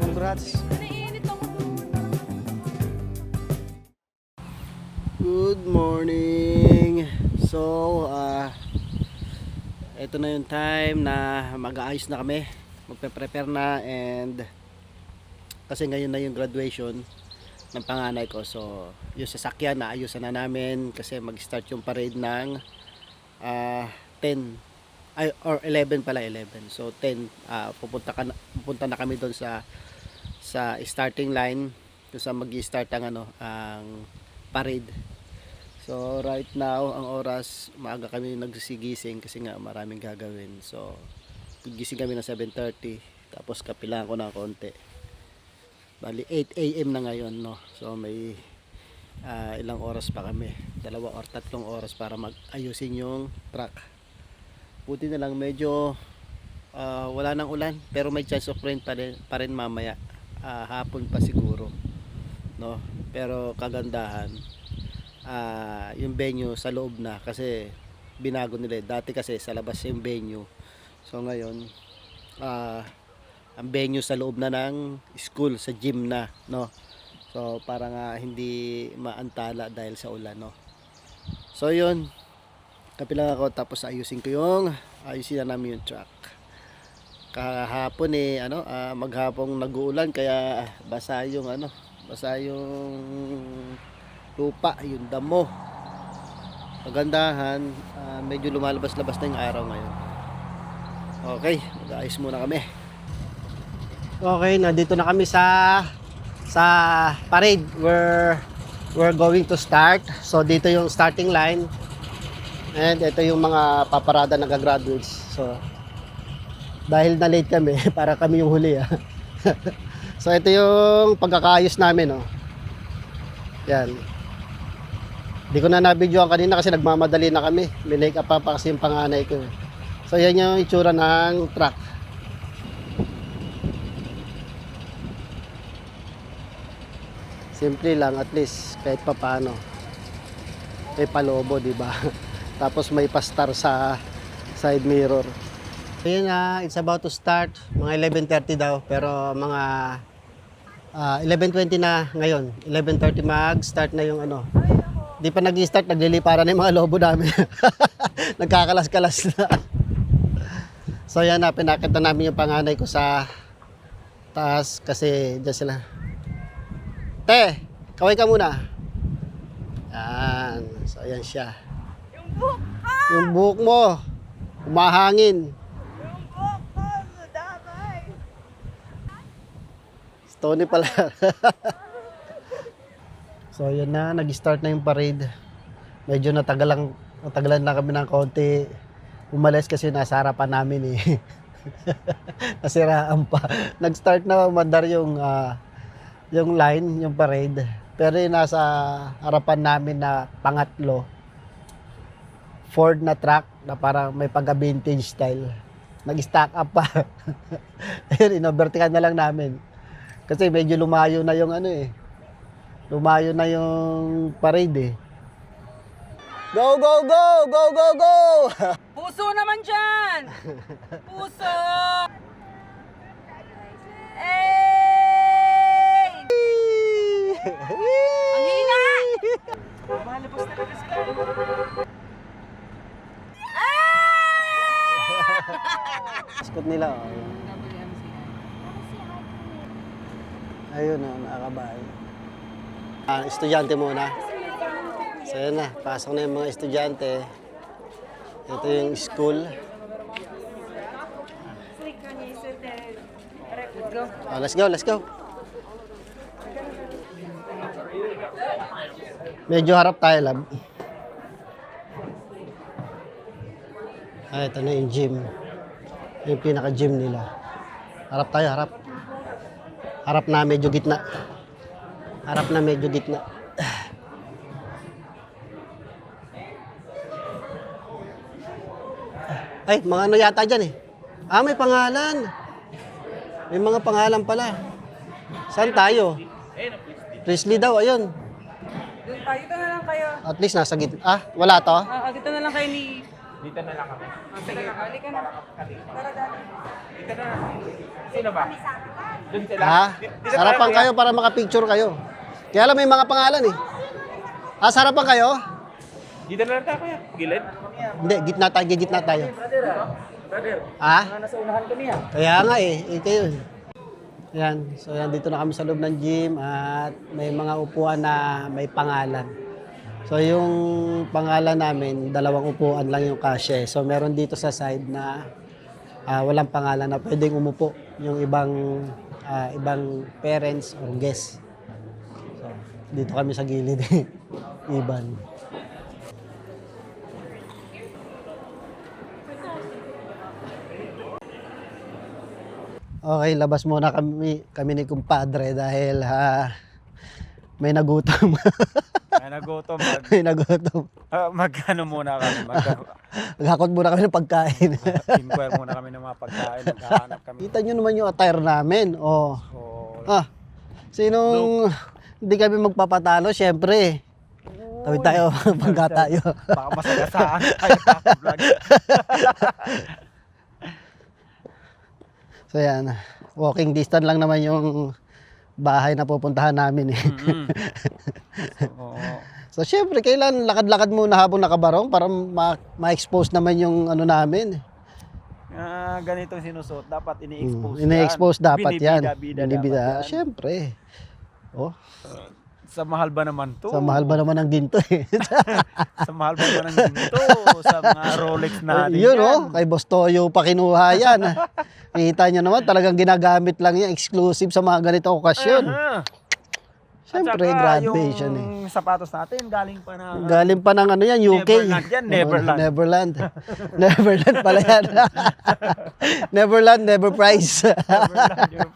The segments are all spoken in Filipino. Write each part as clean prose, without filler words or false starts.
Congrats. Good morning. So, ito na yung time na mag-aayos na kami. Magpe-prepare na, and kasi ngayon na yung graduation ng panganay ko. So, yung sasakyan na ayusan na namin kasi mag-start yung parade ng 10 or 11 pala, 11. So 10 pupunta na kami doon sa starting line kung saan mag-i-start ang parade. So right now ang oras, maaga kami nagsisigising kasi nga maraming gagawin. So gising kami ng 7:30, tapos kapilan ko na konti. Bali 8 AM na ngayon, no. So may ilang oras pa kami, 2 or 3 oras para mag-ayusin yung truck. Buti na lang medyo wala nang ulan, pero may chance of rain pa rin mamaya. Hapon pa siguro, no. Pero kagandahan, yung venue sa loob na, kasi binago nila. Dati kasi sa labas yung venue. So ngayon ang venue sa loob na ng school, sa gym na, no. So para nga hindi maantala dahil sa ulan, no. So yun, kapilang ako, tapos ayusin na namin yung truck. Kahapon maghapong nag-uulan, kaya basa yung lupa, yung damo. Magandahan, medyo lumalabas-labas na yung araw ngayon. Okay, mag-ayos muna kami. Okay, nandito na kami sa parade. We're going to start. So dito yung starting line. And ito yung mga paparada na gagraduates. So dahil na late kami, para kami yung huli. So ito yung pagkakaayos namin, oh. Yan. Hindi ko na nabidyoan kanina kasi nagmamadali na kami. Minake up pa kasi yung panganay ko. So yan yung itsura ng truck. Simple lang, at least kahit pa paano. May palobo, di ba? Tapos may pastar sa side mirror. Ayun na, it's about to start. Mga 11:30 daw, pero mga 11:20 na ngayon. 11:30 mag-start na yung Di pa nag-i-start, nagliliparan na yung mga lobo namin. Nagkakalas-kalas na. So yan na, pinakita namin yung panganay ko sa taas kasi dyan sila. Te, kaway ka muna. Yan. So yan siya. Yung buhok mo, umahangin. Tony pala. So yun na, nag-start na yung parade. Medyo natagalan na kami ng konti. Umalis kasi nasa harapan namin eh. Nasiraan pa. Nag-start na umandar yung line, yung parade. Pero yung nasa harapan namin na pangatlo, Ford na truck na parang may pagka-vintage style. Nag-stack up pa. Ayun, inovertikan na lang namin. Kasi medyo lumayo na yung lumayo na yung parade eh. Go, go, go! Go, go, go! Puso naman dyan! Puso! Hey! Ang hina! Malabas na kasi sila. Iskot nila, oh. Ayun, oh, nakakabahay. Estudyante muna. So, yun na. Pasok na yung mga estudyante. Ito yung school. Oh, let's go, let's go. Medyo harap tayo, lab. Ito na yung gym. Yung pinaka-gym nila. Harap tayo, harap. Harap na medyo gitna. Harap na medyo gitna. Ay, mga ano yata dyan eh. Ah, may pangalan. May mga pangalan pala. Saan tayo? Presley daw, ayun. Doon tayo, dito na lang kayo. At least nasa gitna. Ah, wala to? Dito na lang kayo ni... Dito na lang kami. Sige, halika na. Tara, dali. Dito na lang. Sino ba? Doon sila. Ha? Sarapan kayo para makapicture kayo. Kaya lang may mga pangalan eh. Ah, sarapan kayo? Dito na lang tayo kuya. Gilid. Hindi, gitna tayo. Brother. Ha? Nasa unahan kami yan. Kaya nga eh, kayo. Yan, so yan, dito na kami sa loob ng gym at may mga upuan na may pangalan. So yung pangalan namin, 2 upuan lang yung kasya. So meron dito sa side na walang pangalan na pwedeng umupo yung ibang parents or guests. So dito kami sa gilid iban. Okay, labas muna kami ni kumpadre dahil may nagutom. May nagutom. May nagutom. Magkano muna kami? Maghakot muna kami ng pagkain. Inquire muna kami ng mga pagkain. Maghahanap kami. Kita nyo naman yung attire namin. Oh. Sinong hindi kami magpapatalo, syempre. Tawid tayo, bangga tayo. Baka masagasaan tayo vlog. So yan, walking distance lang naman yung bahay na pupuntahan namin eh. So syempre, kailan lakad-lakad muna habang nakabarong para ma-expose naman yung ano namin. Ganitong sinusuot, dapat ini-expose yan. Ini-expose dapat yan. Binibida. Syempre. Oh. Sa mahal ba naman to? Sa mahal ba naman ng ginto eh. Sa mahal ba naman ng ginto? Sa mga Rolex natin Yun yan. oh, kay Boss Toyo pa kinuha yan. Kita nyo naman, talagang ginagamit lang yan, exclusive sa mga ganito okasyon. Siyempre, graduation yung sapatos natin, galing pa na... Galing pa ng ano yan, UK. Neverland yan, Neverland. Neverland. Neverland pala yan. Neverland, never price. Neverland, yung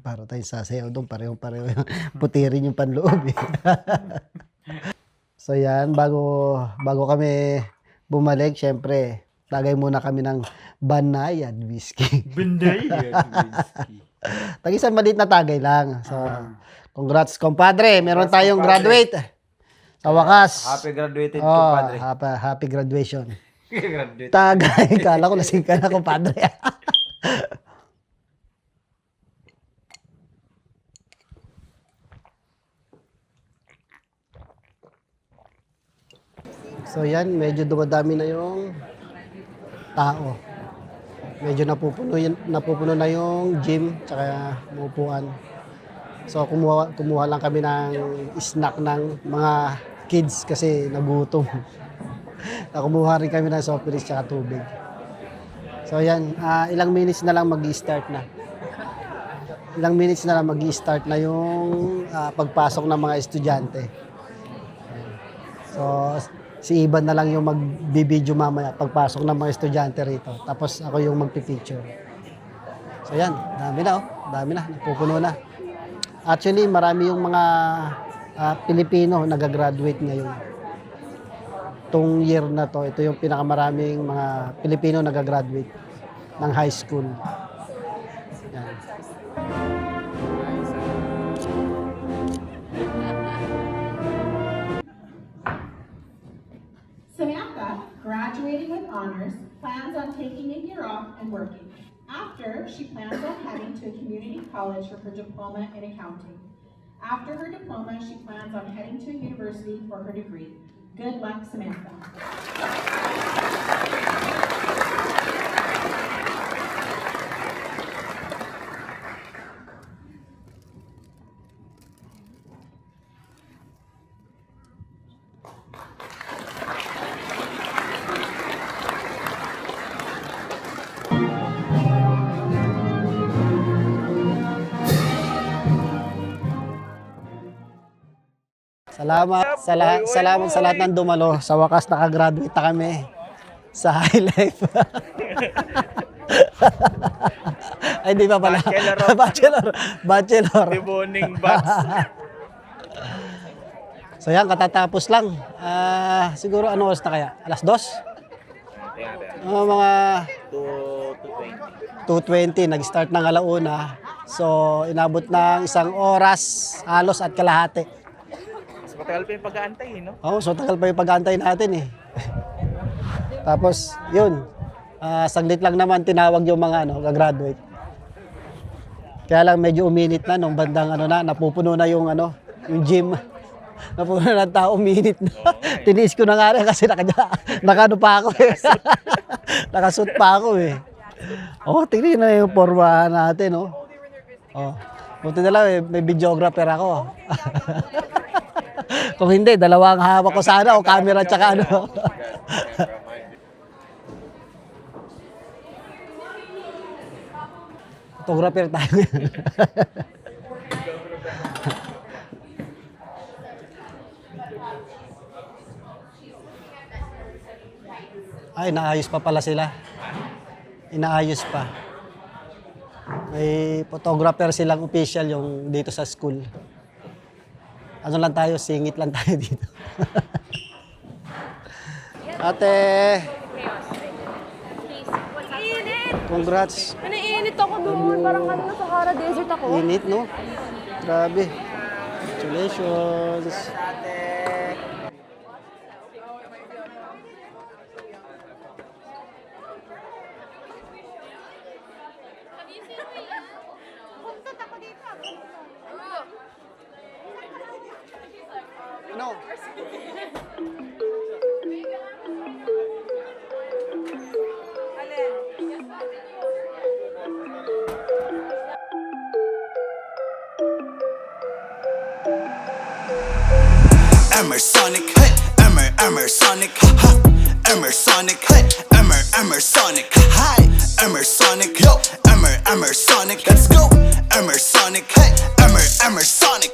Para tayong sasayaw doon, pareho-pareho yung putirin yung panloob eh. So yan, bago kami bumalik, syempre, tagay muna kami ng Banayad Whiskey. Banayad Whiskey. Tagisan maliit na tagay lang. So, congrats, compadre. Meron tayong graduate. Sa wakas. Happy graduated, compadre. Happy graduation. Graduate. Tagay. Kala ko lasing ka na, compadre. So yan, medyo dumadami na yung tao. Medyo napupuno na yung gym tsaka upuan. So kumuha lang kami ng snack ng mga kids kasi nagutom. Kumuha rin kami ng soft drinks tsaka tubig. So yan, ilang minutes na lang mag-i-start na. Ilang minutes na lang mag-i-start na yung pagpasok ng mga estudyante. So si Iban na lang yung magbibideo mamaya pagpasok ng mga estudyante rito. Tapos ako yung magpipicture. So yan, dami na oh. Dami na, napupuno na. Actually, marami yung mga Pilipino nagagraduate ngayon. Itong year na to, ito yung pinakamaraming mga Pilipino nagagraduate ng high school. Yan. graduating with honors, plans on taking a year off and working. After, she plans on heading to a community college for her diploma in accounting. After her diploma, she plans on heading to a university for her degree. Good luck, Samantha. Salamat sa lahat ng dumalo. Sa wakas nakagraduate na kami sa High Life. Ay, di pa pala. Bachelor. Deboning batch. So yan, katatapos lang. Siguro ano oras na kaya? Alas 2? Mga 2:20. Nag-start ng alauna. So, inabot ng 1 oras, halos at kalahati. Mas matagal pa yung pag-aantay, no? Oo, so tagal pa yung pag-aantay natin eh. Tapos, yun. Saglit lang naman tinawag yung mga gagraduate. Kaya lang medyo uminit na nung bandang napupuno na yung gym. Napupuno na ng tao, uminit na. Tiniis ko na nga rin kasi nakano pa ako eh. Nakasuit pa ako eh. Oh, tingnan na yung forma natin, oh. Oh. Buti na lang, may videographer ako. Kung hindi, dalawang hawak ko sana o camera tsaka Photographer tayo. Ay, inaayos pa pala sila. Inaayos pa. May photographer silang official yung dito sa school. Ano lang tayo, singit lang tayo dito. Ate! Congrats! Init ako doon. Parang na Sahara Desert ako. Init, no? Grabe. Congratulations! Ano? Emersonic, hey, Emersonic, ha, Emersonic, hey, Emersonic, hi, Emersonic, yo, Emersonic, let's go, Emersonic, hey, Emersonic.